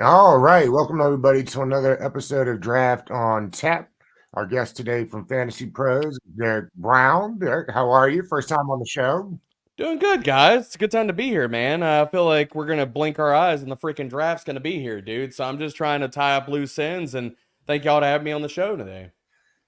All right, welcome everybody to another episode of Draft on Tap. Our guest today from Fantasy Pros, Derek Brown. Derek, how are you? First time on the show. Doing good, guys. It's a good time to be here, man. I feel like we're gonna blink our eyes and the freaking draft's gonna be here, dude. So I'm just trying to tie up loose ends and thank y'all to have me on the show today.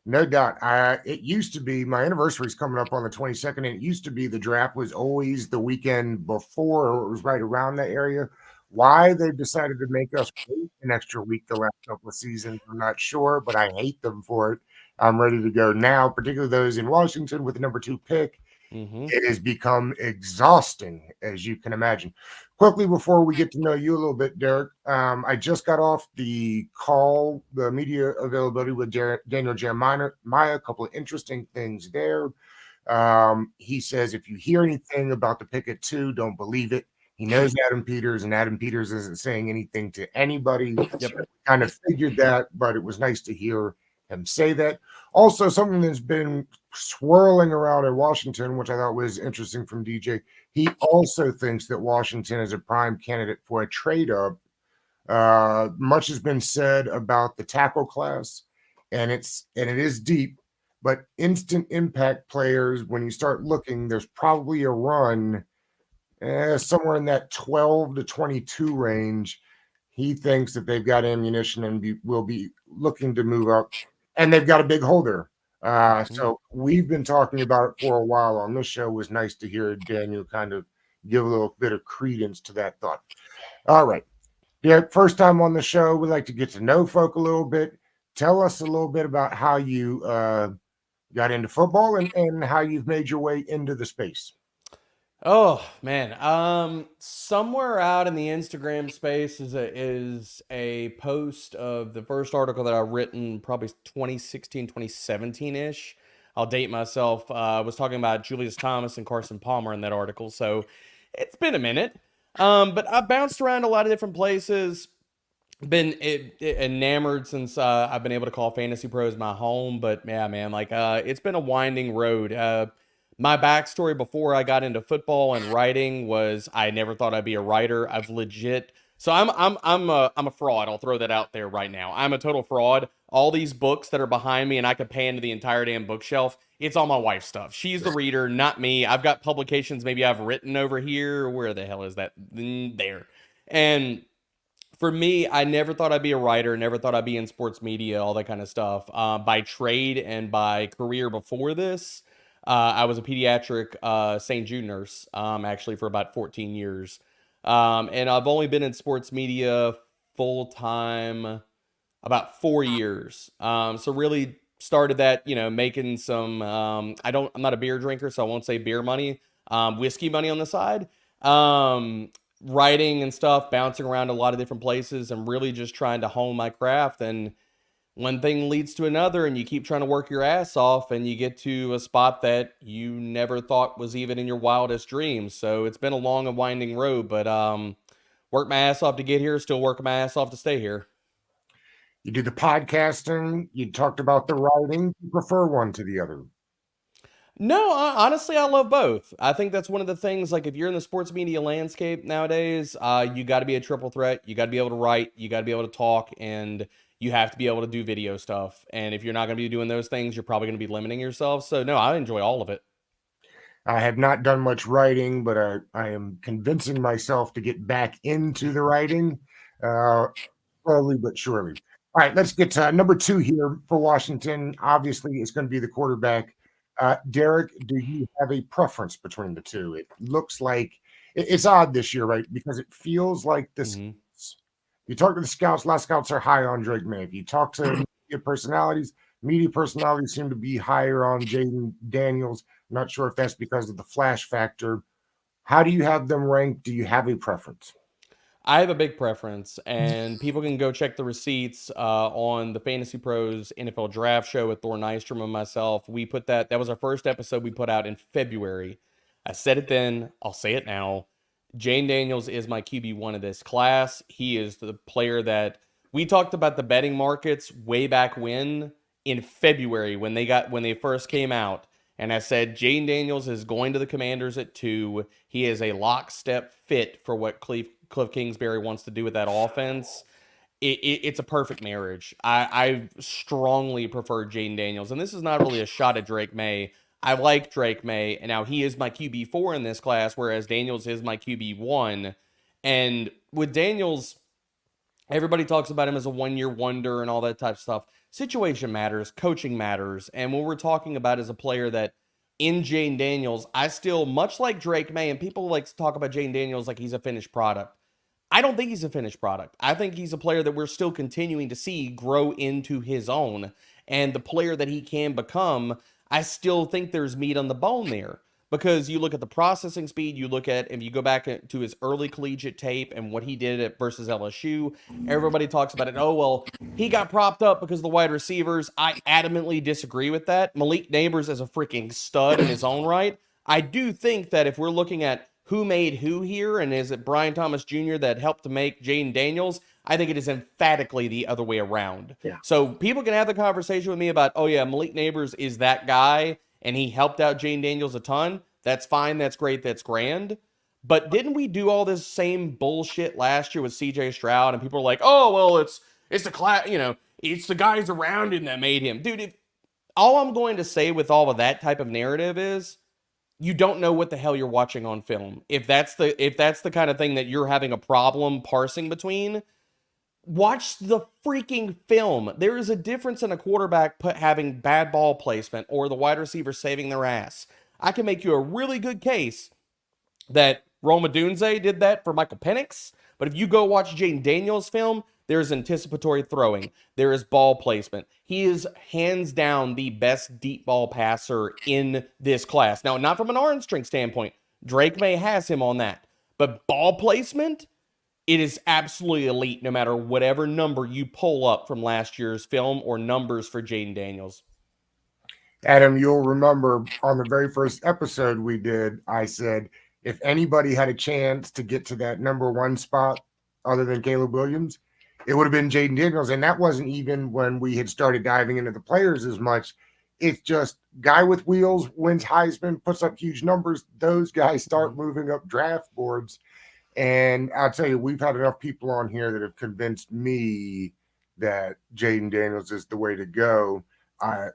No doubt. It used to be my anniversary is coming up on the 22nd, and it used to be the draft was always the weekend before, or it was right around that area. Why they decided to make us wait an extra week the last couple of seasons, I'm not sure, but I hate them for it. I'm ready to go now, particularly those in Washington with the number 2 pick. Mm-hmm. It has become exhausting, as you can imagine. Quickly, before we get to know you a little bit, Derek, I just got off the call, the media availability with Daniel Jeremiah. A couple of interesting things there. He says if you hear anything about the pick at 2, don't believe it. He knows Adam Peters, and Adam Peters isn't saying anything to anybody. Yep. Kind of figured that, but it was nice to hear him say that. Also, something that's been swirling around in Washington, which I thought was interesting from DJ. He also thinks that Washington is a prime candidate for a trade up. Much has been said about the tackle class, and it is deep, but instant impact players, when you start looking, there's probably a run somewhere in that 12 to 22 range. He thinks that they've got ammunition and will be looking to move up, and they've got a big holder. Mm-hmm. So we've been talking about it for a while on this show. It was nice to hear Daniel kind of give a little bit of credence to that thought. All right. Yeah, first time on the show, we like to get to know folk a little bit. Tell us a little bit about how you got into football and how you've made your way into the space. Oh man, somewhere out in the Instagram space is a post of the first article that I written probably 2016, 2017 ish. I'll date myself. I was talking about Julius Thomas and Carson Palmer in that article, so it's been a minute. But I've bounced around a lot of different places. Been enamored since I've been able to call Fantasy Pros my home. But yeah, man, like it's been a winding road. My backstory before I got into football and writing was I never thought I'd be a writer. I've legit. So I'm a fraud. I'll throw that out there right now. I'm a total fraud. All these books that are behind me and I could pay into the entire damn bookshelf. It's all my wife's stuff. She's the reader, not me. I've got publications maybe I've written over here. Where the hell is that? There. And for me, I never thought I'd be a writer, never thought I'd be in sports media, all that kind of stuff. By trade and by career before this, I was a pediatric St. Jude nurse, actually, for about 14 years. And I've only been in sports media full time about 4 years. So really started that, making some, I'm not a beer drinker, so I won't say beer money, whiskey money on the side. Writing and stuff, bouncing around a lot of different places and really just trying to hone my craft. And one thing leads to another, and you keep trying to work your ass off, and you get to a spot that you never thought was even in your wildest dreams. So it's been a long and winding road, but worked my ass off to get here, still working my ass off to stay here. You did the podcasting, you talked about the writing. You prefer one to the other. No, honestly, I love both. I think that's one of the things. Like, if you're in the sports media landscape nowadays, you got to be a triple threat. You got to be able to write, you got to be able to talk, and you have to be able to do video stuff. And if you're not going to be doing those things, you're probably going to be limiting yourself. So, no, I enjoy all of it. I have not done much writing, but I am convincing myself to get back into the writing uh, slowly but surely. All right, let's get to number 2 here for Washington. Obviously, it's going to be the quarterback. Derek, do you have a preference between the two? It looks like it's odd this year, right? Because it feels like this. Hmm. You talk to the scouts, a lot of scouts are high on Drake May. If you talk to media personalities seem to be higher on Jaden Daniels. I'm not sure if that's because of the flash factor. How do you have them ranked? Do you have a preference? I have a big preference, and people can go check the receipts on the Fantasy Pros NFL Draft Show with Thor Nystrom and myself. We put that was our first episode we put out in February. I said it then, I'll say it now. Jane Daniels is my QB1 of this class. He is the player that we talked about the betting markets way back when in February when they first came out. And I said Jane Daniels is going to the Commanders at 2. He is a lockstep fit for what Cliff Kingsbury wants to do with that offense. it's a perfect marriage. I strongly prefer Jaden Daniels, and this is not really a shot at Drake May. I like Drake May, and now he is my QB4 in this class, whereas Daniels is my QB1. And with Daniels, everybody talks about him as a one-year wonder and all that type of stuff. Situation matters, coaching matters, and what we're talking about is a player that in Jaden Daniels, I still, much like Drake May, and people like to talk about Jaden Daniels like he's a finished product. I don't think he's a finished product. I think he's a player that we're still continuing to see grow into his own. And the player that he can become, I still think there's meat on the bone there. Because you look at the processing speed, you look at, if you go back to his early collegiate tape and what he did at versus LSU, everybody talks about it. Oh, well, he got propped up because of the wide receivers. I adamantly disagree with that. Malik Neighbors is a freaking stud in his own right. I do think that if we're looking at who made who here, and is it Brian Thomas Jr. that helped to make Jaden Daniels, I think it is emphatically the other way around. Yeah. So people can have the conversation with me about, oh yeah, Malik Neighbors is that guy, and he helped out Jaden Daniels a ton. That's fine. That's great. That's grand. But didn't we do all this same bullshit last year with CJ Stroud? And people are like, oh, well, it's the class, it's the guys around him that made him. Dude, all I'm going to say with all of that type of narrative is you don't know what the hell you're watching on film. If that's the kind of thing that you're having a problem parsing between, watch the freaking film. There is a difference in a quarterback having bad ball placement or the wide receiver saving their ass. I can make you a really good case that Rome Odunze did that for Michael Penix, but if you go watch Jaden Daniels' film, there's anticipatory throwing. There is ball placement. He is hands down the best deep ball passer in this class. Now, not from an arm strength standpoint. Drake May has him on that. But ball placement, it is absolutely elite no matter whatever number you pull up from last year's film or numbers for Jaden Daniels. Adam, you'll remember on the very first episode we did, I said, if anybody had a chance to get to that number one spot other than Caleb Williams, it would have been Jaden Daniels. And that wasn't even when we had started diving into the players as much. It's just guy with wheels wins Heisman, puts up huge numbers. Those guys start moving up draft boards. And I'll tell you, we've had enough people on here that have convinced me that Jaden Daniels is the way to go.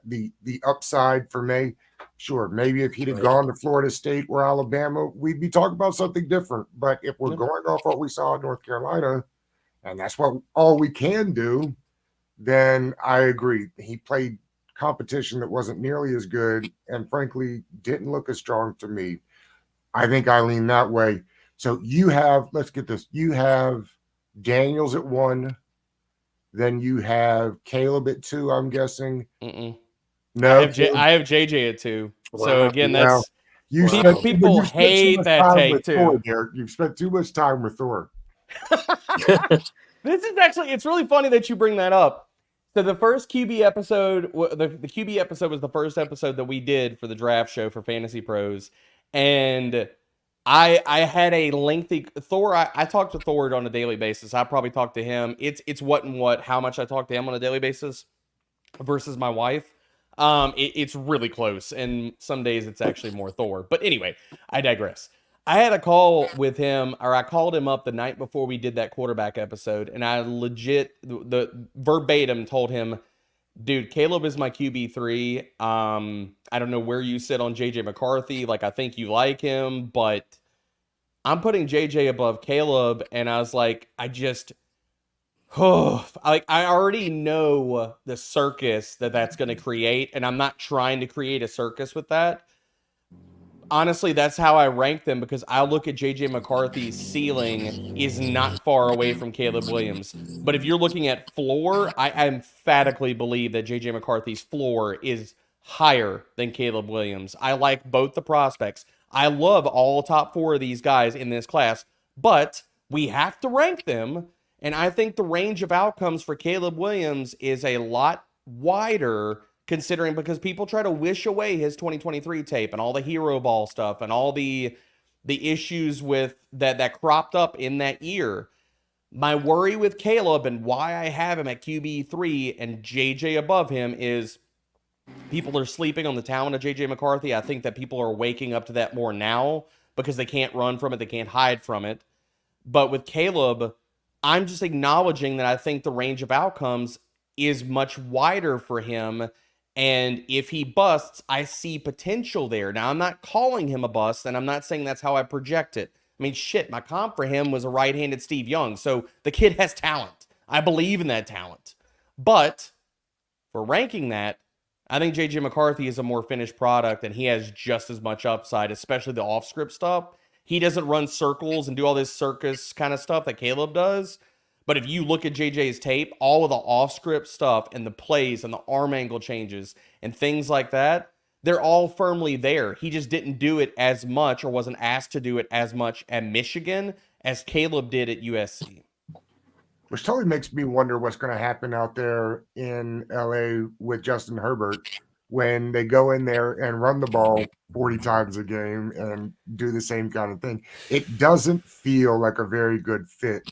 The upside for me, sure, maybe if he'd have gone to Florida State or Alabama, we'd be talking about something different. But if we're going off what we saw in North Carolina, and that's all we can do, then I agree. He played competition that wasn't nearly as good and frankly didn't look as strong to me. I think I lean that way. So you have, let's get this, you have Daniels at 1. Then you have Caleb at 2, I'm guessing. No, I have JJ at two. Wow. So again, that's people hate that take too. You've spent too much time with Thor. This is actually, it's really funny that you bring that up. So the first QB episode, the QB episode was the first episode that we did for the draft show for Fantasy Pros. And I had a lengthy Thor. I talked to Thor on a daily basis. I probably talked to him. It's how much I talk to him on a daily basis versus my wife. It's really close. And some days it's actually more Thor. But anyway, I digress. I had a call with him, or I called him up the night before we did that quarterback episode, and I legit, the verbatim told him, dude, Caleb is my QB3. I don't know where you sit on JJ McCarthy. Like, I think you like him, but I'm putting JJ above Caleb, and I was like, I already know the circus that's going to create, and I'm not trying to create a circus with that. Honestly, that's how I rank them, because I look at JJ McCarthy's ceiling is not far away from Caleb Williams. But if you're looking at floor, I emphatically believe that JJ McCarthy's floor is higher than Caleb Williams. I like both the prospects. I love all top 4 of these guys in this class, but we have to rank them. And I think the range of outcomes for Caleb Williams is a lot wider, considering, because people try to wish away his 2023 tape and all the hero ball stuff and all the issues with that cropped up in that year. My worry with Caleb and why I have him at QB3 and JJ above him is people are sleeping on the talent of JJ McCarthy. I think that people are waking up to that more now because they can't run from it. They can't hide from it. But with Caleb, I'm just acknowledging that I think the range of outcomes is much wider for him. And if he busts, I see potential there. Now, I'm not calling him a bust, and I'm not saying that's how I project it. I mean, shit, my comp for him was a right-handed Steve Young. So the kid has talent. I believe in that talent. But for ranking that, I think JJ McCarthy is a more finished product, and he has just as much upside, especially the off script stuff. He doesn't run circles and do all this circus kind of stuff that Caleb does. But if you look at JJ's tape, all of the off script stuff and the plays and the arm angle changes and things like that, they're all firmly there. He just didn't do it as much, or wasn't asked to do it as much at Michigan as Caleb did at USC. Which totally makes me wonder what's going to happen out there in LA with Justin Herbert when they go in there and run the ball 40 times a game and do the same kind of thing. It doesn't feel like a very good fit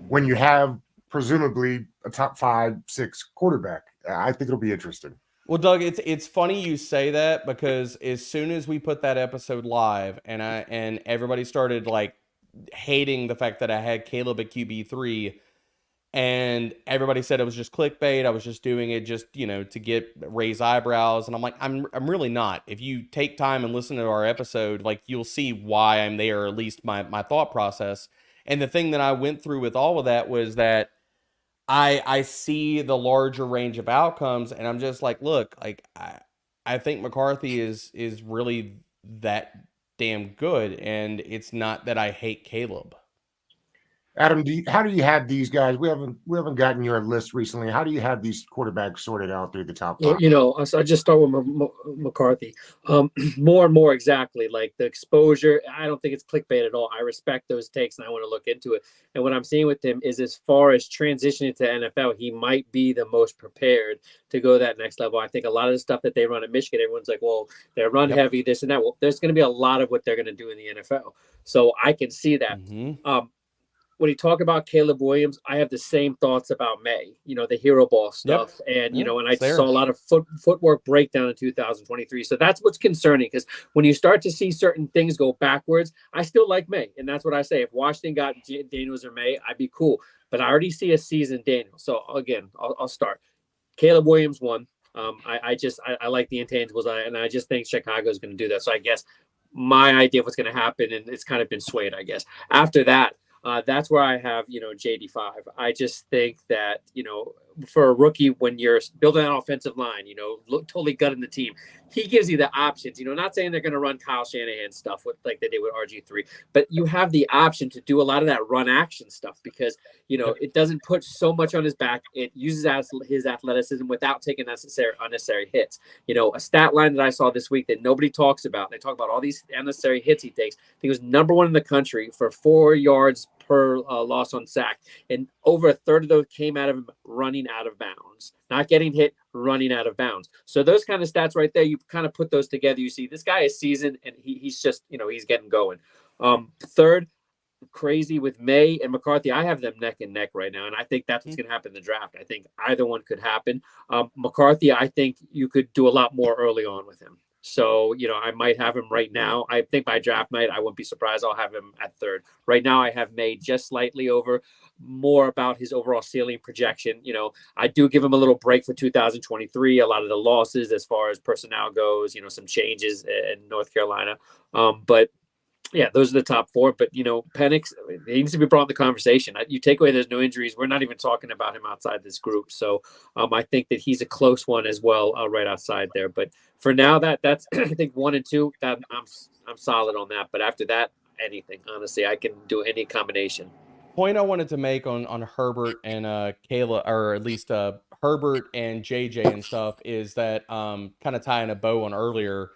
when you have presumably a top 5-6 quarterback. I think it'll be interesting. Well, Doug, it's funny you say that, because as soon as we put that episode live and everybody started like hating the fact that I had Caleb at QB3, and everybody said it was just clickbait, I was just doing it just, to get raise eyebrows, and I'm like, I'm really not. If you take time and listen to our episode, like, you'll see why I'm there, or at least my thought process. And the thing that I went through with all of that was that I see the larger range of outcomes, and I'm just like, look, like, I think McCarthy is really that damn good, and it's not that I hate Caleb. Adam, how do you have these guys? We haven't gotten your list recently. How do you have these quarterbacks sorted out through the top five? Well, I just start with McCarthy. More and more, exactly, like the exposure. I don't think it's clickbait at all. I respect those takes, and I want to look into it. And what I'm seeing with him is, as far as transitioning to NFL, he might be the most prepared to go that next level. I think a lot of the stuff that they run at Michigan, everyone's like, well, they're run heavy, this and that. Well, there's going to be a lot of what they're going to do in the NFL. So I can see that. When you talk about Caleb Williams, I have the same thoughts about May, the hero ball stuff. And, and I saw a lot of footwork breakdown in 2023. So that's what's concerning, because when you start to see certain things go backwards, I still like May. And that's what I say. If Washington got Daniels or May, I'd be cool. But I already see a seasoned Daniel. So again, I'll start. Caleb Williams won. I like the intangibles, and I just think Chicago is going to do that. So I guess my idea of what's going to happen, and it's kind of been swayed, I guess. After that, that's where I have, JD5. I just think that, for a rookie, when you're building an offensive line, totally gutting the team, he gives you the options, not saying they're going to run Kyle Shanahan stuff with like they did with RG3, but you have the option to do a lot of that run action stuff, because, it doesn't put so much on his back. It uses his athleticism without taking unnecessary hits. A stat line that I saw this week that nobody talks about, they talk about all these unnecessary hits he takes. He was number 1 in the country for 4 yards per loss on sack. And over a third of those came out of him running out of bounds, not getting hit, running out of bounds. So those kind of stats right there, you kind of put those together. You see this guy is seasoned, and he's just, he's getting going. Third, crazy with May and McCarthy. I have them neck and neck right now, and I think that's what's going to happen in the draft. I think either one could happen. McCarthy, I think you could do a lot more early on with him. So, I might have him right now. I think by draft night, I wouldn't be surprised. I'll have him at third. Right now, I have May just slightly over. More about his overall ceiling projection. I do give him a little break for 2023. A lot of the losses as far as personnel goes, some changes in North Carolina. But yeah, those are the top 4. But, Penix, he needs to be brought in the conversation. You take away there's no injuries, we're not even talking about him outside this group. So I think that he's a close one as well, right outside there. But for now, that's I think 1 and 2. That I'm solid on that. But after that, anything. Honestly, I can do any combination. Point I wanted to make on Herbert and Kayla, or at least Herbert and JJ and stuff, is that kind of tying a bow on earlier,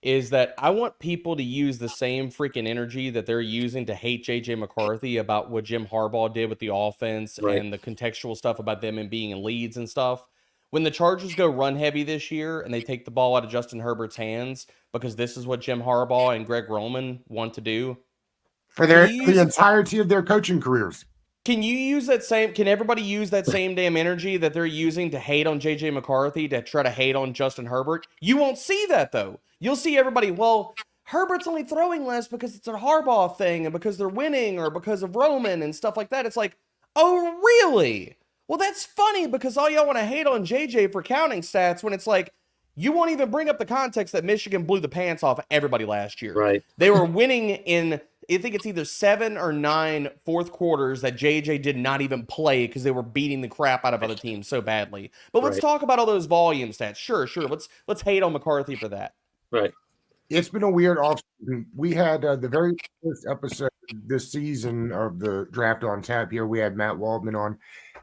is that I want people to use the same freaking energy that they're using to hate JJ McCarthy about what Jim Harbaugh did with the offense, right, and the contextual stuff about them and being in leads and stuff. When the Chargers go run heavy this year and they take the ball out of Justin Herbert's hands, because this is what Jim Harbaugh and Greg Roman want to do for the entirety of their coaching careers. Can everybody use that same damn energy that they're using to hate on JJ McCarthy, to try to hate on Justin Herbert? You won't see that, though. You'll see everybody, well, Herbert's only throwing less because it's a Harbaugh thing, and because they're winning, or because of Roman and stuff like that. It's like, Oh, really? Well, that's funny because all y'all want to hate on JJ for counting stats when it's like you won't even bring up the context that Michigan blew the pants off everybody last year. Right. They were winning in, I think it's either 7 or 9 fourth quarters that JJ did not even play because they were beating the crap out of other teams so badly. But let's Right. talk about all those volume stats. Sure. Let's hate on McCarthy for that. Right. It's been a weird offseason. We had the very first episode this season of the draft on tap here. We had Matt Waldman on.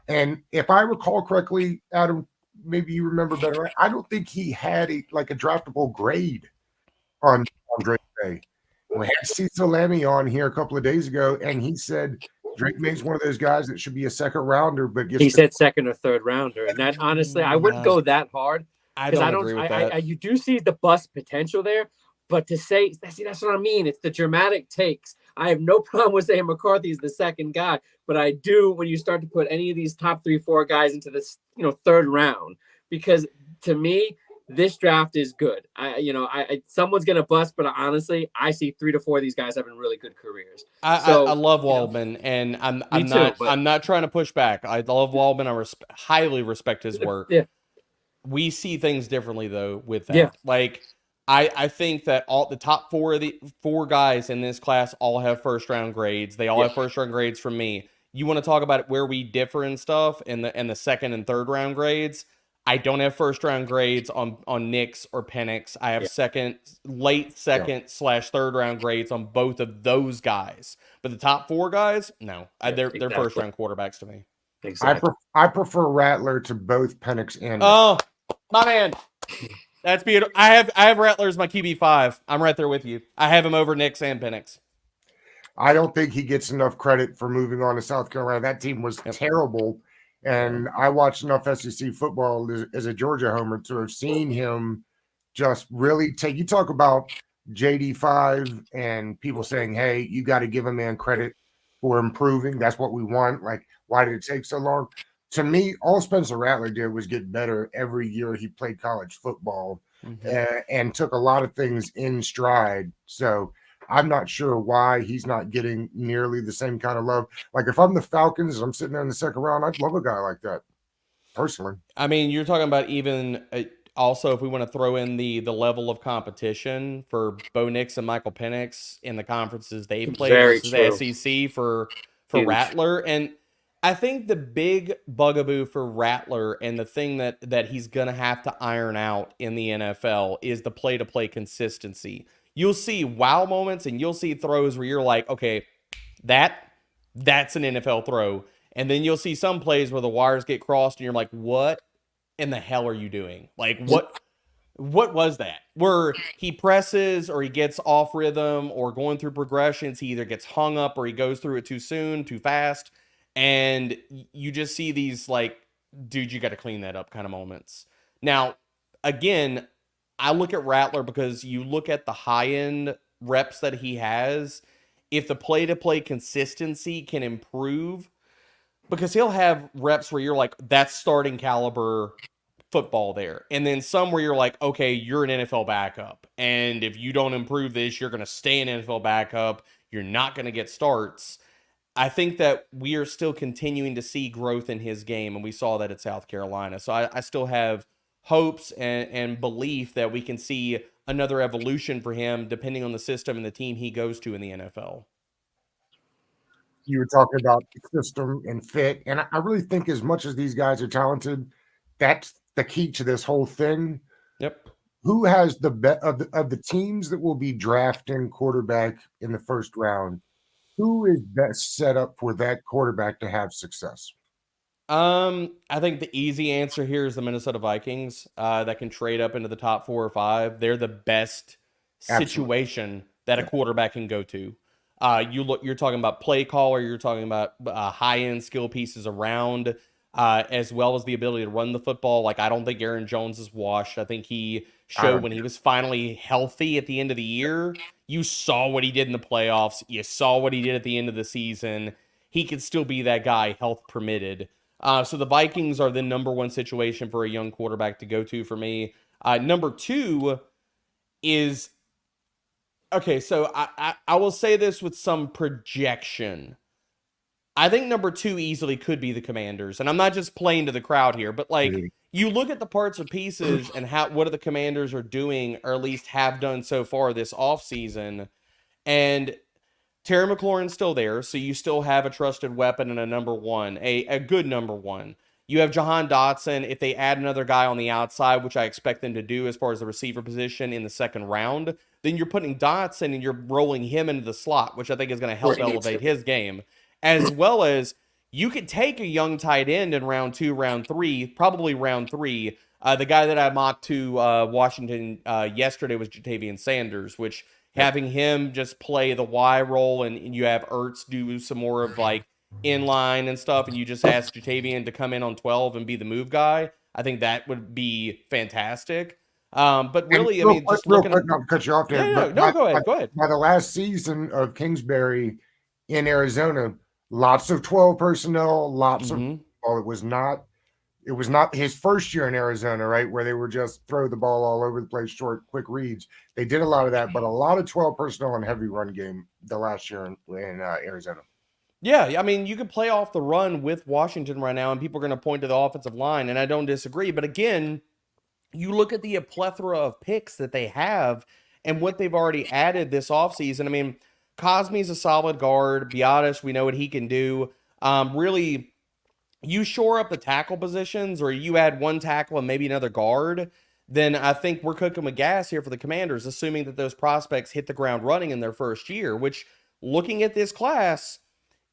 And if I recall correctly, Adam, maybe you remember better. I don't think he had a draftable grade on Drake May. We had Cecil Lammy on here a couple of days ago, and he said Drake May's one of those guys that should be a second rounder, but he said second or third rounder. And that honestly, I wouldn't go that hard. I don't agree with that. You do see the bust potential there, but to say, that's what I mean. It's the dramatic takes. I have no problem with saying McCarthy is the second guy, but I do when you start to put any of these top 3, 4 guys into this, third round, because to me, this draft is good. Someone's gonna bust, but honestly, I see 3 to 4 of these guys having really good careers. I love Waldman, and I'm not trying to push back. I love Waldman. I highly respect his work. Yeah. We see things differently though with that. Yeah. Like I think that all the top 4 of the 4 guys in this class all have first round grades. They all have first round grades from me. You want to talk about where we differ and stuff in the second and third round grades? I don't have first round grades on Nix or Penix. I have late second / third round grades on both of those guys. But the top 4 guys, no, they're first round quarterbacks to me. Exactly. I prefer Rattler to both Penix and. Oh, my man, that's beautiful. I have Rattler as my QB5. I'm right there with you. I have him over Nix and Penix. I don't think he gets enough credit for moving on to South Carolina. That team was terrible. And I watched enough SEC football as a Georgia homer to have seen him just really take. You talk about JD5 and people saying, hey, you got to give a man credit for improving. That's what we want. Like, why did it take so long? To me, all Spencer Rattler did was get better every year he played college football and took a lot of things in stride. So I'm not sure why he's not getting nearly the same kind of love. Like if I'm the Falcons and I'm sitting there in the second round, I'd love a guy like that, personally. I mean, you're talking about even also if we want to throw in the level of competition for Bo Nix and Michael Penix in the conferences they played versus the SEC for Rattler. And I think the big bugaboo for Rattler and the thing that he's going to have to iron out in the NFL is the play-to-play consistency. You'll see wow moments and you'll see throws where you're like, okay, that's an NFL throw. And then you'll see some plays where the wires get crossed and you're like, what in the hell are you doing? Like, what was that? Where he presses or he gets off rhythm or going through progressions, he either gets hung up or he goes through it too soon, too fast. And you just see these like, dude, you got to clean that up kind of moments. Now, again, I look at Rattler because you look at the high-end reps that he has, if the play-to-play consistency can improve, because he'll have reps where you're like, that's starting caliber football there. And then some where you're like, okay, you're an NFL backup. And if you don't improve this, you're going to stay an NFL backup. You're not going to get starts. I think that we are still continuing to see growth in his game, and we saw that at South Carolina. So I still have hopes and belief that we can see another evolution for him depending on the system and the team he goes to in the NFL. You were talking about system and fit, and I really think as much as these guys are talented, that's the key to this whole thing. Yep. Who has the best of the teams that will be drafting quarterback in the first round? Who is best set up for that quarterback to have success? I think the easy answer here is the Minnesota Vikings that can trade up into the top 4 or 5. They're the best situation that a quarterback can go to. You're talking about play caller, you're talking about high-end skill pieces around, as well as the ability to run the football. Like, I don't think Aaron Jones is washed. I think he showed when he was finally healthy at the end of the year. You saw what he did in the playoffs. You saw what he did at the end of the season. He could still be that guy, health permitted. So the Vikings are the number 1 situation for a young quarterback to go to for me. Number 2 is, okay, so I will say this with some projection. I think number 2 easily could be the Commanders. And I'm not just playing to the crowd here, but like you look at the parts and pieces and what the Commanders are doing, or at least have done so far this offseason. And Terry McLaurin's still there, so you still have a trusted weapon and a number 1, a good number 1. You have Jahan Dotson. If they add another guy on the outside, which I expect them to do as far as the receiver position in the second round, then you're putting Dotson and you're rolling him into the slot, which I think is going to help elevate his game. As well as you could take a young tight end in round 2, round 3, probably round 3. The guy that I mocked to Washington yesterday was Jatavian Sanders, which having him just play the Y role and you have Ertz do some more of like inline and stuff, and you just ask Jatavian to come in on 12 and be the move guy, I think that would be fantastic. But really, I mean, just looking at... I'll cut you off there. No, go ahead. By the last season of Kingsbury in Arizona, lots of 12 personnel, lots of... Well, it was not his first year in Arizona, right, where they were just throw the ball all over the place, short, quick reads. They did a lot of that, but a lot of 12 personnel and heavy run game the last year in Arizona. Yeah, I mean, you can play off the run with Washington right now, and people are going to point to the offensive line, and I don't disagree. But again, you look at the plethora of picks that they have and what they've already added this offseason. I mean, Cosme's a solid guard. Biadasz, we know what he can do. Really, you shore up the tackle positions, or you add one tackle and maybe another guard, then I think we're cooking with gas here for the Commanders, assuming that those prospects hit the ground running in their first year, which, looking at this class,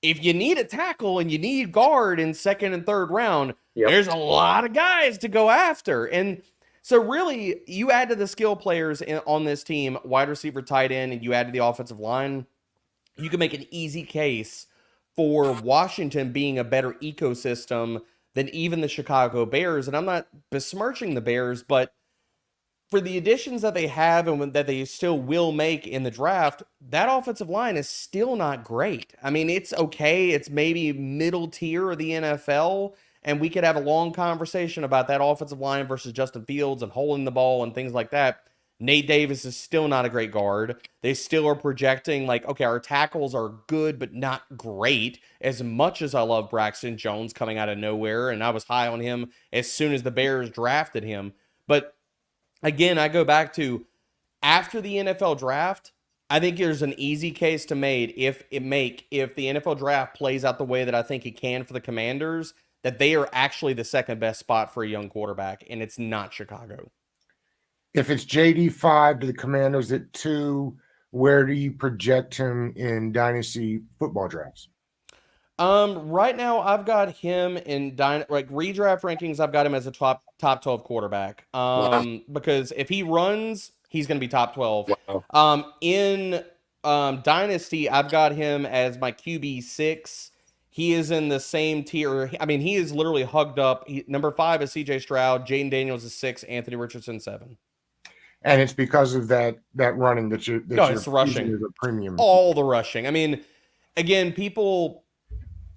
if you need a tackle and you need guard in second and third round, there's a lot of guys to go after. And so really, you add to the skill players on this team, wide receiver, tight end, and you add to the offensive line, you can make an easy case for Washington being a better ecosystem than even the Chicago Bears. And I'm not besmirching the Bears, but for the additions that they have and that they still will make in the draft, that offensive line is still not great. I mean, it's okay. It's maybe middle tier of the NFL, and we could have a long conversation about that offensive line versus Justin Fields and holding the ball and things like that. Nate Davis is still not a great guard. They still are projecting like, okay, our tackles are good, but not great. As much as I love Braxton Jones coming out of nowhere, and I was high on him as soon as the Bears drafted him. But again, I go back to after the NFL draft, I think there's an easy case to make if the NFL draft plays out the way that I think it can for the Commanders, that they are actually the second best spot for a young quarterback, and it's not Chicago. If it's JD 5 to the Commanders at 2, where do you project him in dynasty football drafts? Right now I've got him in redraft rankings. I've got him as a top 12 quarterback. Because if he runs, he's going to be top 12. Wow. In dynasty, I've got him as my QB 6. He is in the same tier. I mean, he is literally hugged up. Number 5 is CJ Stroud. Jaden Daniels is 6. Anthony Richardson 7. And it's because of that running that you're it's the rushing. As a premium. All the rushing. I mean, again, people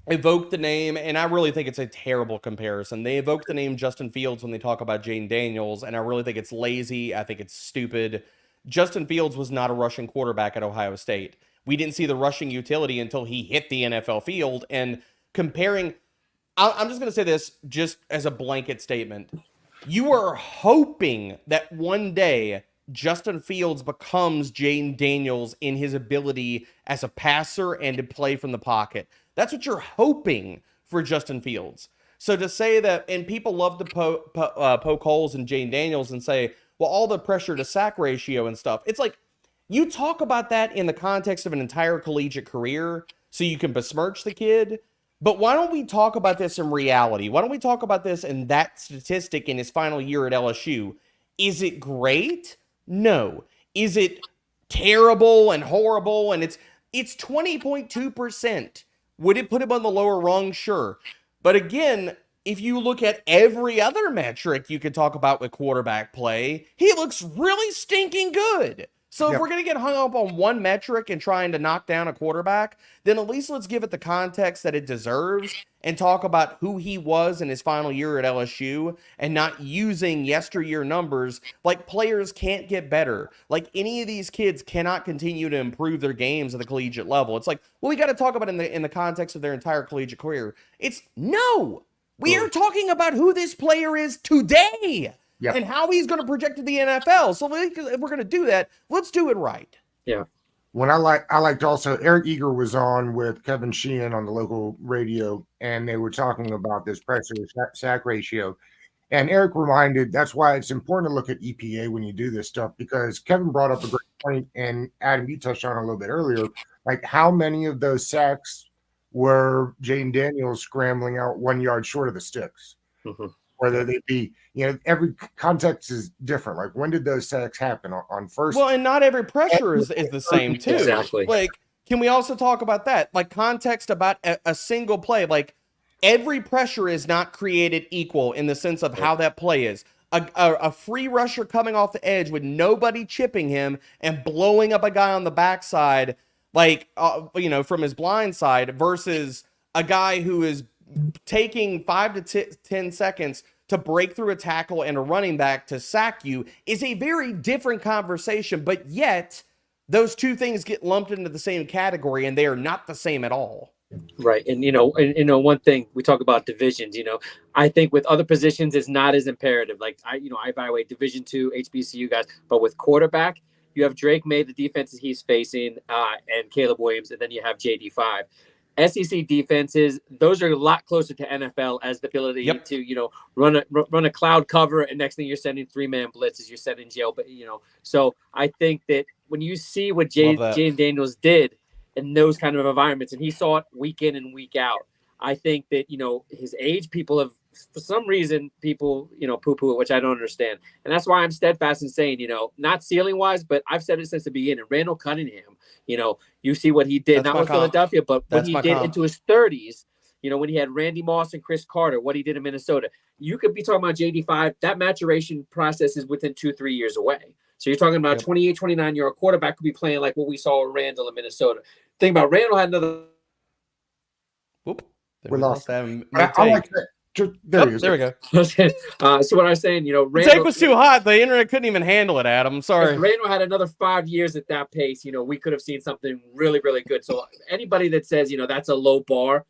evoke the name, and I really think it's a terrible comparison. They evoke the name Justin Fields when they talk about Jaden Daniels, and I really think it's lazy. I think it's stupid. Justin Fields was not a rushing quarterback at Ohio State. We didn't see the rushing utility until he hit the NFL field. And comparing, I'm just going to say this just as a blanket statement. You are hoping that one day Justin Fields becomes Jaden Daniels in his ability as a passer and to play from the pocket. That's what you're hoping for Justin Fields. So to say that, and people love to poke holes in Jaden Daniels and say, well, all the pressure to sack ratio and stuff. It's like, you talk about that in the context of an entire collegiate career so you can besmirch the kid. But why don't we talk about this in reality? Why don't we talk about this in that statistic in his final year at LSU? Is it great? No. Is it terrible and horrible? And it's 20.2%. Would it put him on the lower rung? Sure. But again, if you look at every other metric you could talk about with quarterback play, he looks really stinking good. So if Yep. we're going to get hung up on one metric and trying to knock down a quarterback, then at least let's give it the context that it deserves and talk about who he was in his final year at LSU and not using yesteryear numbers. Like, players can't get better. Like, any of these kids cannot continue to improve their games at the collegiate level. It's like, well, we got to talk about it in the context of their entire collegiate career. It's no. We are talking about who this player is today. Yep. And how he's going to project to the NFL. So if we're going to do that, let's do it right. Yeah. When I liked also Eric Eager was on with Kevin Sheehan on the local radio, and they were talking about this pressure sack ratio. And Eric reminded that's why it's important to look at EPA when you do this stuff, because Kevin brought up a great point, and Adam, you touched on it a little bit earlier. Like, how many of those sacks were Jaden Daniels scrambling out 1 yard short of the sticks? Mm-hmm. Whether they be, every context is different. Like, when did those sacks happen on first? Well, and not every pressure is the same too. Exactly. Like, can we also talk about that? Like, context about a single play. Like, every pressure is not created equal in the sense of how that play is. A free rusher coming off the edge with nobody chipping him and blowing up a guy on the backside, like, from his blind side, versus a guy who is taking 5 to 10 seconds to break through a tackle and a running back to sack you is a very different conversation, but yet those two things get lumped into the same category and they are not the same at all. Right. And, one thing we talk about divisions, I think with other positions, it's not as imperative. Like I evaluate Division II, HBCU guys, but with quarterback, you have Drake May, the defenses he's facing, and Caleb Williams, and then you have JD5. SEC defenses, those are a lot closer to NFL as the ability to, run a cloud cover, and next thing you're sending 3-man blitzes, you're sending jail. But so I think that when you see what Jaden Daniels did in those kind of environments, and he saw it week in and week out, I think that his age, people have, for some reason, poo-poo it, which I don't understand, and that's why I'm steadfast in saying, not ceiling wise, but I've said it since the beginning. Randall Cunningham, you see what he did, not with Philadelphia, but what he did into his 30s. When he had Randy Moss and Chris Carter, what he did in Minnesota. You could be talking about JD5. That maturation process is within 2-3 years away. So you're talking about a 28, 29-year-old quarterback could be playing like what we saw with Randall in Minnesota. Think about Randall had another. Whoop. We lost him. I like that. There we go. So what I was saying, Randall, the take was too hot. The internet couldn't even handle it, Adam. Sorry. If Randall had another 5 years at that pace, we could have seen something really, really good. So anybody that says, that's a low bar,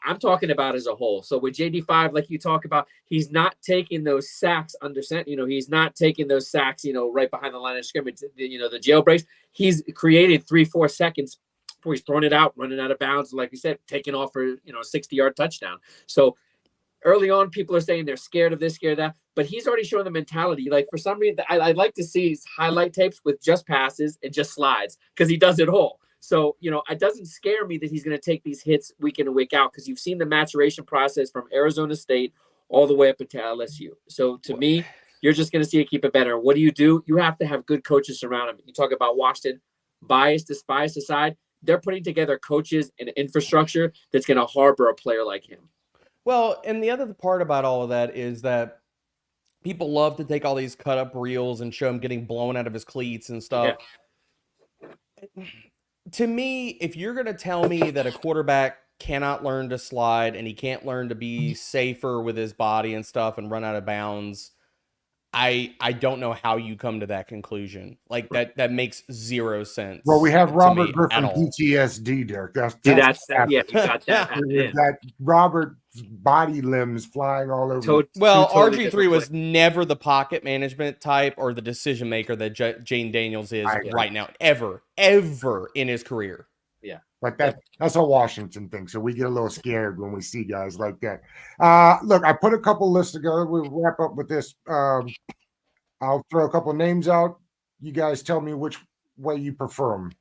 I'm talking about as a whole. So with JD5, like you talk about, he's not taking those sacks under center. He's not taking those sacks, right behind the line of scrimmage, the jail breaks. He's created 3-4 seconds before he's throwing it out, running out of bounds. Like you said, taking off for, a 60-yard touchdown. So early on, people are saying they're scared of this, scared of that, but he's already shown the mentality. Like, for some reason, I'd like to see his highlight tapes with just passes and just slides, because he does it all. So, it doesn't scare me that he's going to take these hits week in and week out, because you've seen the maturation process from Arizona State all the way up into LSU. So, to me, you're just going to see it keep it better. What do? You have to have good coaches surround him. You talk about Washington, bias aside, they're putting together coaches and infrastructure that's going to harbor a player like him. Well, and the other part about all of that is that people love to take all these cut up reels and show him getting blown out of his cleats and stuff. Yeah. To me, if you're going to tell me that a quarterback cannot learn to slide and he can't learn to be safer with his body and stuff and run out of bounds, I don't know how you come to that conclusion. Like, that makes zero sense. Well, we have Robert Griffin PTSD, Derek. That's you got that. That Robert's body limbs flying all over. Well, RG3 was never the pocket management type or the decision maker that Jane Daniels is right now, ever in his career. Yeah. Like that's a Washington thing. So we get a little scared when we see guys like that. Look, I put a couple lists together. We'll wrap up with this. I'll throw a couple of names out. You guys tell me which way you prefer them.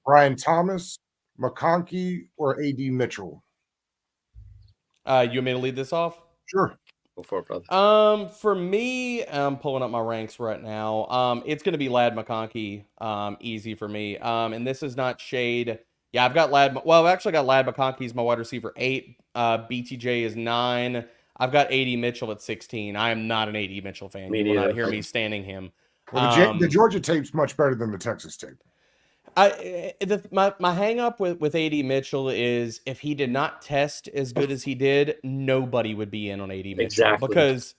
Brian Thomas, McConkey, or A.D. Mitchell? You want me to lead this off? Sure. Go for it, brother. For me, I'm pulling up my ranks right now. It's going to be Ladd McConkey. Easy for me. And this is not shade. Yeah, I've got Ladd. Well, I've actually got Ladd McConkey as my wide receiver 8. BTJ is 9. I've got A.D. Mitchell at 16. I am not an A.D. Mitchell fan. You will not hear me standing him. Well, the Georgia tape's much better than the Texas tape. My hang up with AD Mitchell is if he did not test as good as he did, nobody would be in on AD Mitchell. Exactly. Because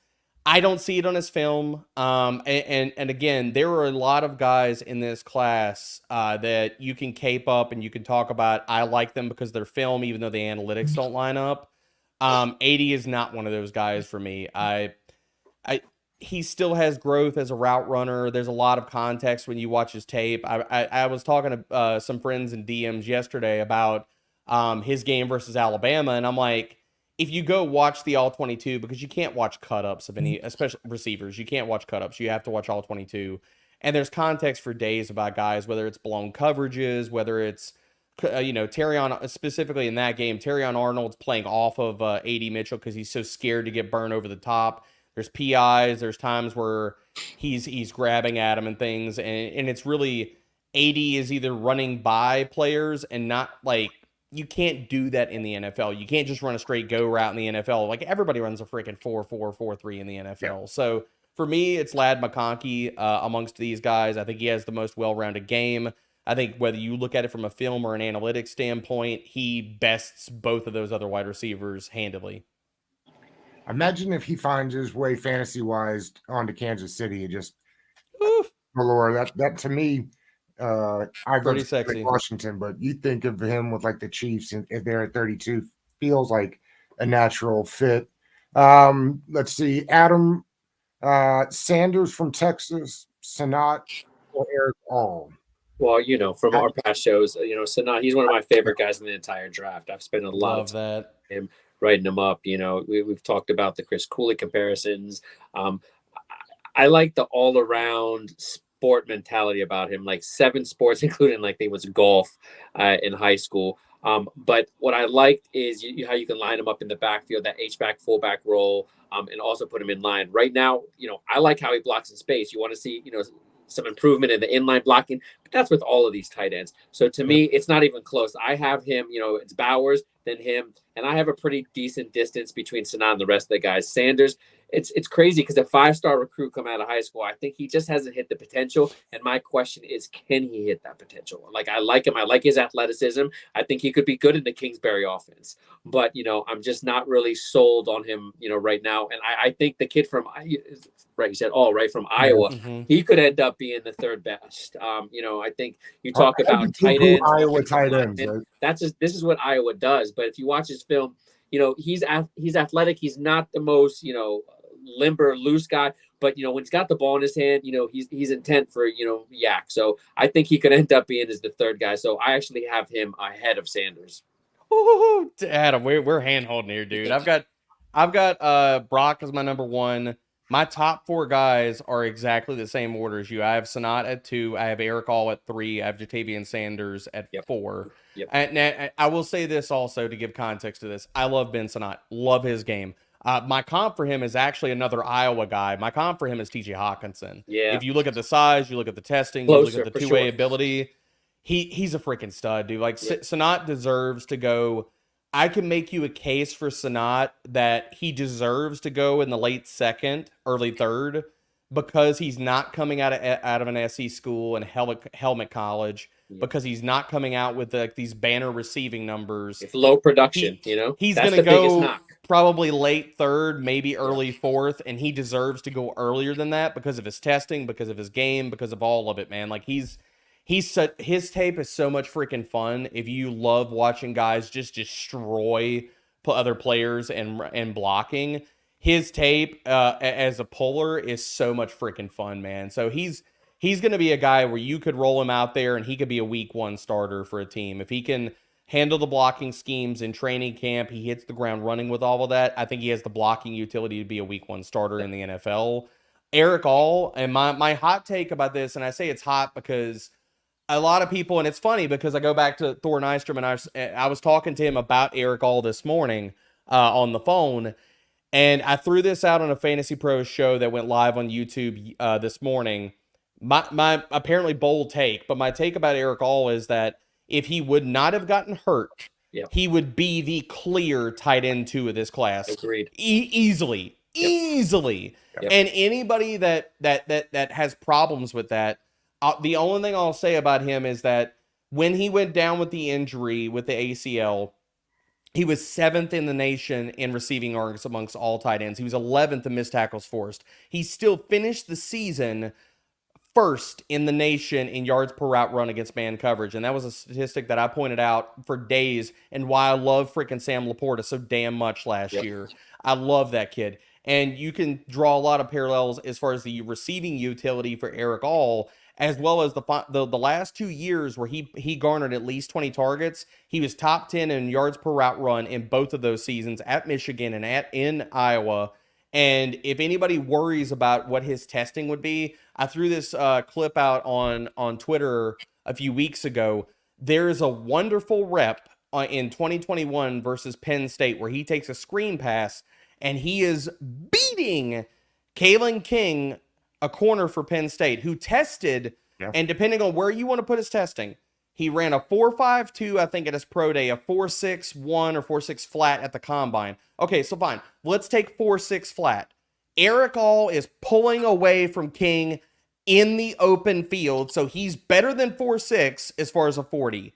I don't see it on his film. And again, there are a lot of guys in this class that you can cape up and you can talk about. I like them because they're film, even though the analytics don't line up. AD is not one of those guys for me. He still has growth as a route runner. There's a lot of context when you watch his tape. I was talking to some friends in DMs yesterday about his game versus Alabama, and I'm like, if you go watch the all 22, because you can't watch cut-ups of any, especially receivers, you can't watch cut-ups. You have to watch all 22. And there's context for days about guys, whether it's blown coverages, whether it's Terrion, specifically in that game, Terrion Arnold's playing off of AD Mitchell because he's so scared to get burned over the top. There's PIs. There's times where he's grabbing at him and things, and it's really AD is either running by players and not like you can't do that in the NFL. You can't just run a straight go route in the NFL. Like everybody runs a freaking 4-4, 4-3 in the NFL. Yeah. So for me, it's Ladd McConkey amongst these guys. I think he has the most well-rounded game. I think whether you look at it from a film or an analytics standpoint, he bests both of those other wide receivers handily. Imagine if he finds his way fantasy-wise onto Kansas City and just galore. That to me, I'd pretty sexy. Like Washington, but you think of him with like the Chiefs, and if they're at 32, feels like a natural fit. Let's see, Adam Sanders from Texas, Sanat, or Eric All. Well, from our past shows, Sanat, he's one of my favorite guys in the entire draft. I've spent a lot of time with him, writing them up. We've talked about the Chris Cooley comparisons. I like the all-around sport mentality about him, like 7 sports, including like they was golf in high school. But what I liked is how you can line him up in the backfield, that H-back, fullback role, and also put him in line. Right now, I like how he blocks in space. You want to see, some improvement in the inline blocking, but that's with all of these tight ends. So to me, it's not even close. I have him, it's Bowers, then him, and I have a pretty decent distance between Sanat and the rest of the guys. Sanders, it's crazy because a 5-star recruit come out of high school. I think he just hasn't hit the potential. And my question is, can he hit that potential? Like, I like him. I like his athleticism. I think he could be good in the Kingsbury offense. But, I'm just not really sold on him, right now. And I think the kid from, right, you said from Iowa, he could end up being the third best. I think you talk about tight ends. Iowa tight ends. Right? This is what Iowa does. But if you watch his film, he's athletic. He's not the most, limber, loose guy, but when he's got the ball in his hand, he's intent for yak. So I think he could end up being as the third guy. So I actually have him ahead of Sanders. Ooh, Adam, we're hand holding here, dude. I've got Brock as my number 1. My top 4 guys are exactly the same order as you. I have Sanat at 2. I have Eric All at 3. I have Jatavian Sanders at 4. Yep. And I will say this also to give context to this. I love Ben Sanat. Love his game. My comp for him is actually another Iowa guy. My comp for him is TJ Hawkinson. Yeah. If you look at the size, you look at the testing, you look at the two-way ability, he's a freaking stud, dude. Like, Sanat deserves to go. I can make you a case for Sanat that he deserves to go in the late 2nd, early 3rd, because he's not coming out of an SE school and Helmet College, because he's not coming out with these banner receiving numbers. It's low production, He's going to go probably late 3rd, maybe early 4th, and he deserves to go earlier than that because of his testing, because of his game, because of all of it, man. Like, his tape is so much freaking fun. If you love watching guys just destroy other players and blocking, his tape as a puller is so much freaking fun, man. So he's going to be a guy where you could roll him out there and he could be a week 1 starter for a team. If he can handle the blocking schemes in training camp, he hits the ground running with all of that, I think he has the blocking utility to be a week 1 starter in the NFL. Eric All, and my hot take about this, and I say it's hot because a lot of people, and it's funny because I go back to Thor Nystrom, and I was talking to him about Eric All this morning on the phone, and I threw this out on a Fantasy Pros show that went live on YouTube this morning. My apparently bold take, but my take about Eric All is that if he would not have gotten hurt, he would be the clear tight end 2 of this class. Agreed. Easily. easily. Yep. And anybody that has problems with that, the only thing I'll say about him is that when he went down with the injury with the ACL, he was 7th in the nation in receiving yards amongst all tight ends. He was 11th in missed tackles forced. He still finished the season first in the nation in yards per route run against man coverage. And that was a statistic that I pointed out for days and why I love freaking Sam Laporta so damn much last year. I love that kid. And you can draw a lot of parallels as far as the receiving utility for Eric All, as well as the last 2 years where he garnered at least 20 targets. He was top 10 in yards per route run in both of those seasons at Michigan and in Iowa. And if anybody worries about what his testing would be, I threw this clip out on Twitter a few weeks ago. There is a wonderful rep in 2021 versus Penn State where he takes a screen pass and he is beating Kalen King, a corner for Penn State, who tested, and depending on where you want to put his testing, he ran a 4.52, I think, at his pro day, a 4.61 or 4.6 flat at the combine. Okay, so fine. Let's take 4.6 flat. Eric All is pulling away from King in the open field, so he's better than 4.6 as far as a 40.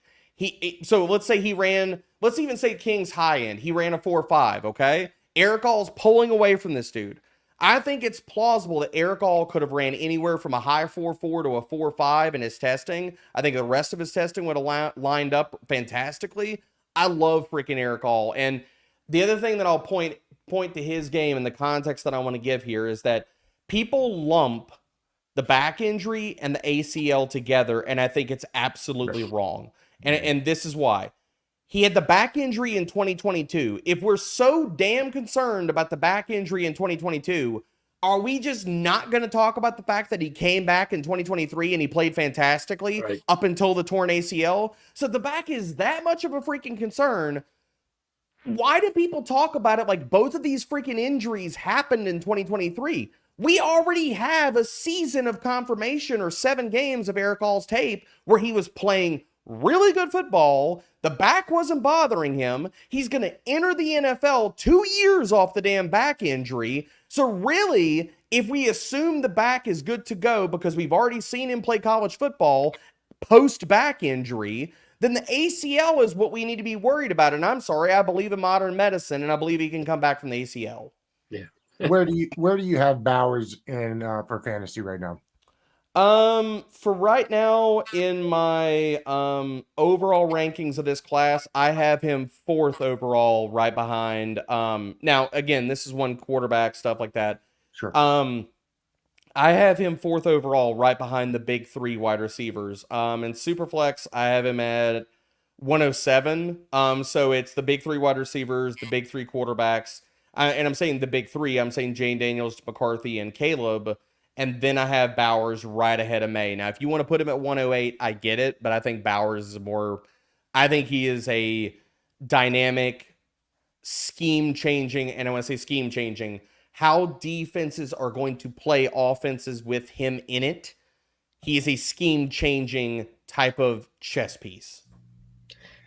So let's say let's even say King's high end. He ran a 4.5, okay? Eric All's pulling away from this dude. I think it's plausible that Eric All could have ran anywhere from a high 4.4 to a 4.5 in his testing. I think the rest of his testing would have lined up fantastically. I love freaking Eric All. And the other thing that I'll point to his game in the context that I want to give here is that people lump the back injury and the ACL together, and I think it's absolutely wrong. And this is why. He had the back injury in 2022. If we're so damn concerned about the back injury in 2022, are we just not going to talk about the fact that he came back in 2023 and he played fantastically up until the torn ACL? So the back is that much of a freaking concern. Why do people talk about it like both of these freaking injuries happened in 2023? We already have a season of confirmation or 7 games of Eric All's tape where he was playing really good football. The back wasn't bothering him. He's going to enter the NFL 2 years off the damn back injury. So really, if we assume the back is good to go because we've already seen him play college football post back injury, then the ACL is what we need to be worried about. And I'm sorry, I believe in modern medicine and I believe he can come back from the ACL. Yeah. Where do you have Bowers in for fantasy right now? For right now in my overall rankings of this class, I have him 4th overall, right behind. Now again, this is one quarterback, stuff like that. Sure. I have him 4th overall, right behind the big 3 wide receivers. In Superflex, I have him at 107. So it's the big 3 wide receivers, the big 3 quarterbacks, and I'm saying the big 3. I'm saying Jane Daniels, McCarthy, and Caleb. And then I have Bowers right ahead of May. Now, if you want to put him at 108, I get it. But I think Bowers is I think he is a dynamic, scheme-changing, and I want to say scheme-changing, how defenses are going to play offenses with him in it. He is a scheme-changing type of chess piece.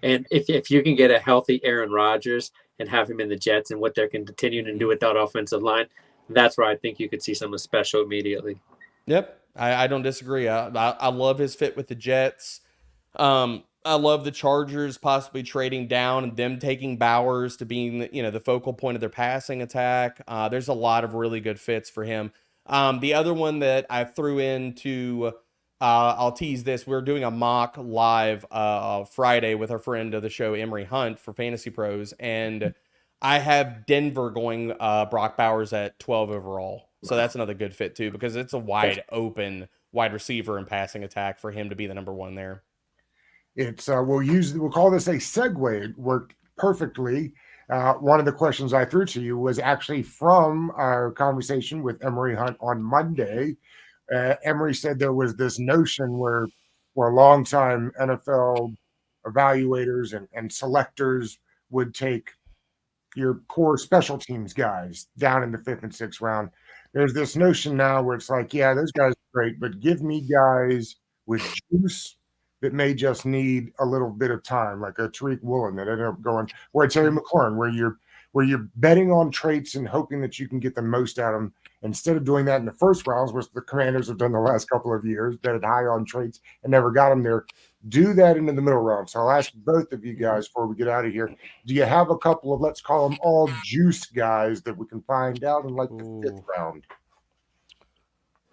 And if you can get a healthy Aaron Rodgers and have him in the Jets and what they're continuing to do with that offensive line, that's where I think you could see something special immediately. Yep, I don't disagree. I love his fit with the Jets. I love the Chargers possibly trading down and them taking Bowers to being the focal point of their passing attack. There's a lot of really good fits for him. The other one that I threw into, I'll tease this. We're doing a mock live Friday with our friend of the show, Emery Hunt, for Fantasy Pros, and I have Denver going Brock Bowers at 12 overall. So that's another good fit too, because it's a wide open wide receiver and passing attack for him to be the number 1 there. It's we'll call this a segue. It worked perfectly. One of the questions I threw to you was actually from our conversation with Emery Hunt on Monday. Emery said there was this notion where longtime NFL evaluators and selectors would take your core special teams guys down in the 5th and 6th round. There's this notion now where it's like, yeah, those guys are great, but give me guys with juice that may just need a little bit of time, like a Tariq Woolen that ended up going, or a Terry McLaurin, where where you're betting on traits and hoping that you can get the most out of them. Instead of doing that in the first rounds, which the Commanders have done the last couple of years, betted high on traits and never got them there, do that into the middle round. So I'll ask both of you guys before we get out of here, do you have a couple of, let's call them all juice guys that we can find out in like the fifth round?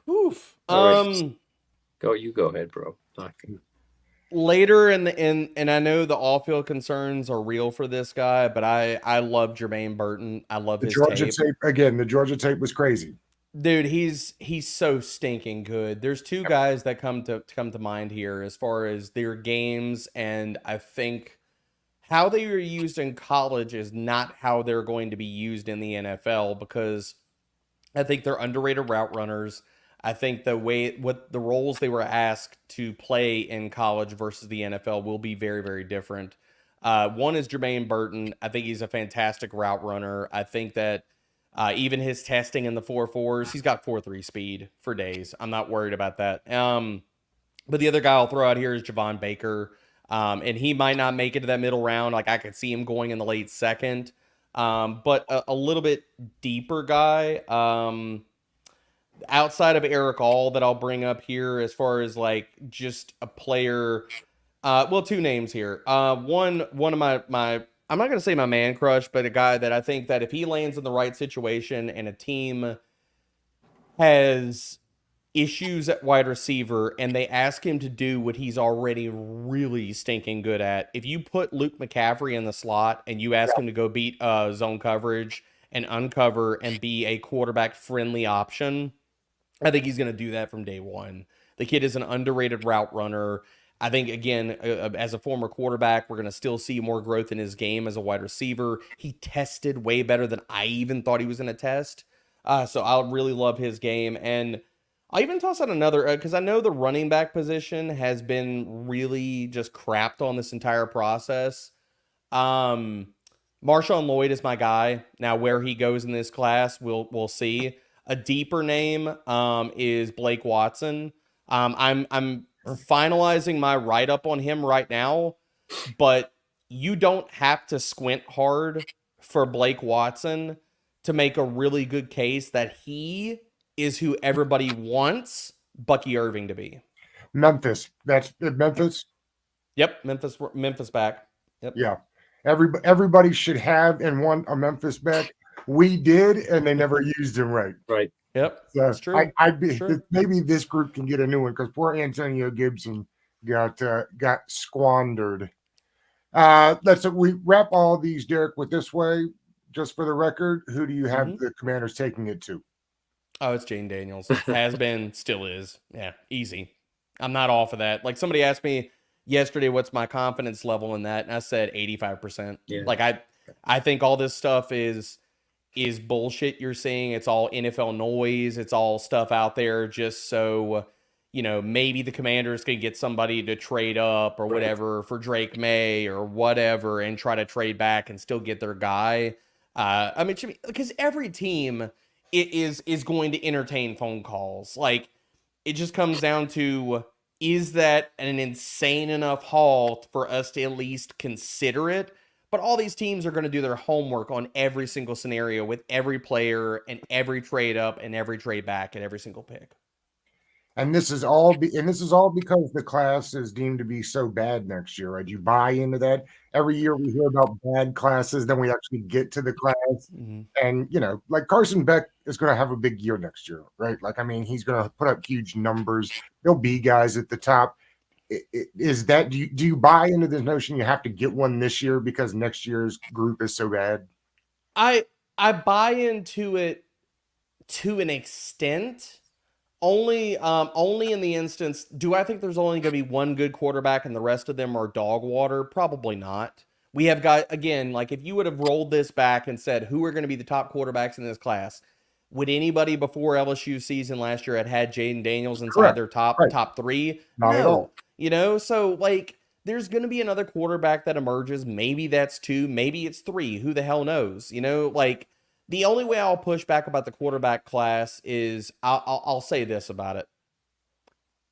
Oof. Right. You go ahead, bro. Later and I know the off-field concerns are real for this guy, but I love Jermaine Burton. I love The his Georgia tape. tape again. The Georgia tape was crazy. Dude, he's so stinking good. There's two guys that come to mind here as far as their games, and I think how they were used in college is not how they're going to be used in the NFL, because I think they're underrated route runners. I think what the roles they were asked to play in college versus the NFL will be very, very different. One is Jermaine Burton. I think he's a fantastic route runner. I think that even his testing in the 4.4s, he's got 4.3 speed for days. I'm not worried about that. But the other guy I'll throw out here is Javon Baker. And he might not make it to that middle round. Like, I could see him going in the late second. But a little bit deeper guy. Outside of Eric All that I'll bring up here as far as like just a player. Well, two names here. One of my I'm not going to say my man crush, but a guy that I think that if he lands in the right situation and a team has issues at wide receiver and they ask him to do what he's already really stinking good at, if you put Luke McCaffrey in the slot and you ask him to go beat zone coverage and uncover and be a quarterback friendly option, I think he's going to do that from day one. The kid is an underrated route runner. I think, again, as a former quarterback, we're going to still see more growth in his game as a wide receiver. He tested way better than I even thought he was going to test. So I really love his game. And I'll even toss out another, because I know the running back position has been really just crapped on this entire process. Marshawn Lloyd is my guy. Now, where he goes in this class, we'll see. A deeper name is Blake Watson. I'm finalizing my write-up on him right now, but you don't have to squint hard for Blake Watson to make a really good case that he is who everybody wants Bucky Irving to be. Memphis. That's Memphis? Yep, Memphis back. Yep. Yeah. Everybody should have and want a Memphis back. We did, and they never used him right. Right. Yep. So that's true. I'd be True. Maybe this group can get a new one, because poor Antonio Gibson got squandered. We wrap all these, Derek, with this way. Just for the record, who do you have the Commanders taking it to? Oh, it's Jane Daniels. Has been, still is. Yeah, easy. I'm not off of that. Like, somebody asked me yesterday, what's my confidence level in that? And I said 85%. Yeah. Like, I think all this stuff is bullshit you're seeing. It's all NFL noise. It's all stuff out there just so, maybe the Commanders can get somebody to trade up or whatever for Drake May or whatever and try to trade back and still get their guy. I mean, because every team is going to entertain phone calls. Like, it just comes down to, is that an insane enough haul for us to at least consider it? But all these teams are going to do their homework on every single scenario with every player and every trade up and every trade back and every single pick. And this is all because the class is deemed to be so bad next year, right? You buy into that. Every year we hear about bad classes, then we actually get to the class. Mm-hmm. And, like Carson Beck is going to have a big year next year, right? Like, I mean, he's going to put up huge numbers. There'll be guys at the top. Is that, do you buy into this notion you have to get one this year because next year's group is so bad? I buy into it to an extent. Only in the instance, do I think there's only going to be one good quarterback and the rest of them are dog water? Probably not. We have got, again, like, if you would have rolled this back and said, who are going to be the top quarterbacks in this class? Would anybody before LSU season last year had Jaden Daniels inside their top three? Not at all. So, like, there's going to be another quarterback that emerges. Maybe that's two, maybe it's three. Who the hell knows? Like, the only way I'll push back about the quarterback class is I'll say this about it.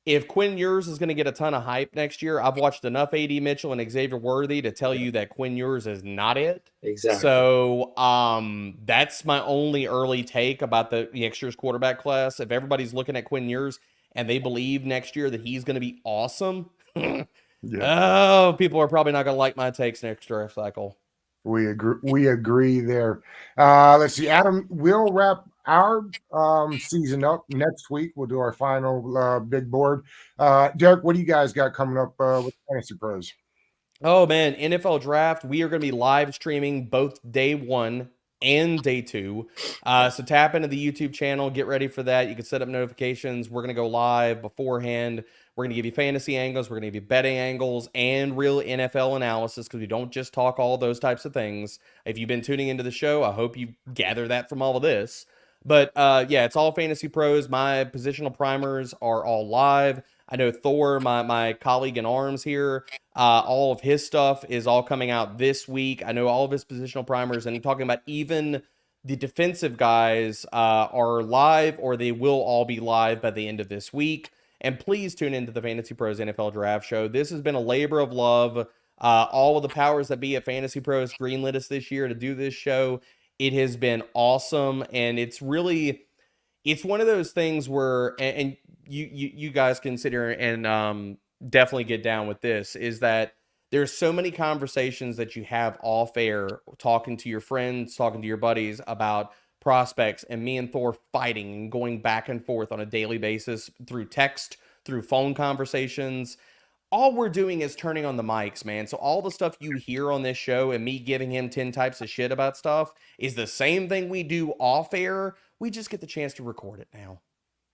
if Quinn Ewers is going to get a ton of hype next year, I've watched enough AD Mitchell and Xavier Worthy to tell you that Quinn Ewers is not it. Exactly. So that's my only early take about the next year's quarterback class. If everybody's looking at Quinn Ewers and they believe next year that he's going to be awesome, oh, people are probably not going to like my takes next draft cycle. We agree there. Let's see, Adam, we'll wrap our season up next week. We'll do our final big board. Derek, what do you guys got coming up with Fantasy Pros? Oh man, NFL Draft. We are going to be live streaming both day 1 and day 2. So tap into the YouTube channel, get ready for that. You can set up notifications. We're going to go live beforehand. We're going to give you fantasy angles. We're going to give you betting angles and real NFL analysis, because we don't just talk all those types of things. If you've been tuning into the show, I hope you gather that from all of this. But yeah, it's all Fantasy Pros. My positional primers are all live. I know Thor, my colleague in arms here, all of his stuff is all coming out this week. I know all of his positional primers, and I'm talking about even the defensive guys are live, or they will all be live by the end of this week. And please tune into the Fantasy Pros NFL Draft Show. This has been a labor of love. All of the powers that be at Fantasy Pros greenlit us this year to do this show. It has been awesome, and it's one of those things where, and you guys consider and definitely get down with this, is that there's so many conversations that you have off air, talking to your friends, talking to your buddies about prospects, and me and Thor fighting and going back and forth on a daily basis through text, through phone conversations. All we're doing is turning on the mics, man. So all the stuff you hear on this show and me giving him 10 types of shit about stuff is the same thing we do off air. We just get the chance to record it now.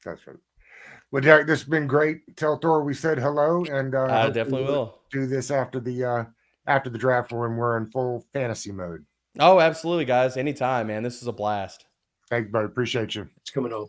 That's right. Well, Derek, this has been great. Tell Thor we said hello, and I definitely will do this after the draft when we're in full fantasy mode. Oh, absolutely, guys. Anytime, man. This is a blast. Thanks, buddy. Appreciate you. It's coming on.